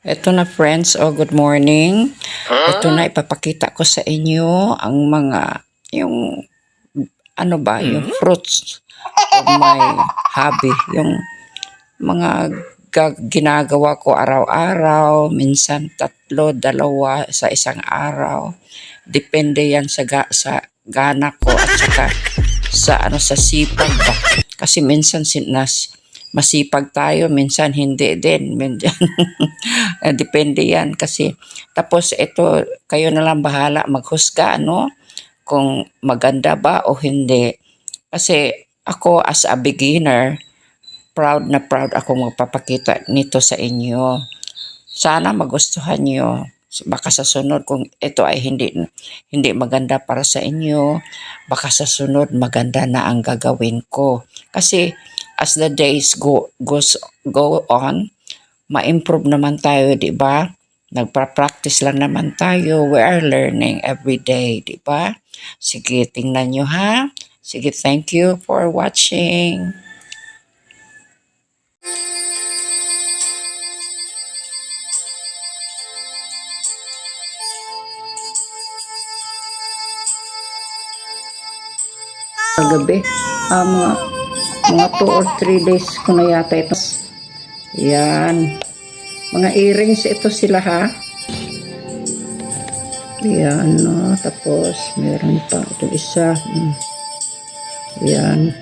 Ito na friends, good morning. Ito na ipapakita ko sa inyo ang yung yung fruits of my hobby. Yung mga ginagawa ko araw-araw, minsan 3, 2 sa isang araw. Depende yan sa gana ko at saka sa sipag ba. Kasi minsan masipag tayo, minsan hindi din. Depende yan kasi. Tapos ito, kayo na lang bahala maghusga, kung maganda ba o hindi. Kasi ako as a beginner, proud na proud ako magpapakita nito sa inyo. Sana magustuhan nyo. Baka sa sunod kung ito ay hindi maganda para sa inyo, baka sa sunod maganda na ang gagawin ko. Kasi as the days go on, ma-improve naman tayo, di ba? Nagpa-practice lang naman tayo. We are learning every day, di ba? Sige, tingnan nyo ha. Sige, thank you for watching. Kagabi, mga 2 or 3 days ko na yata ito. Yan. Mga earrings ito sila ha. Yan, tapos meron pa ito isa. Yan.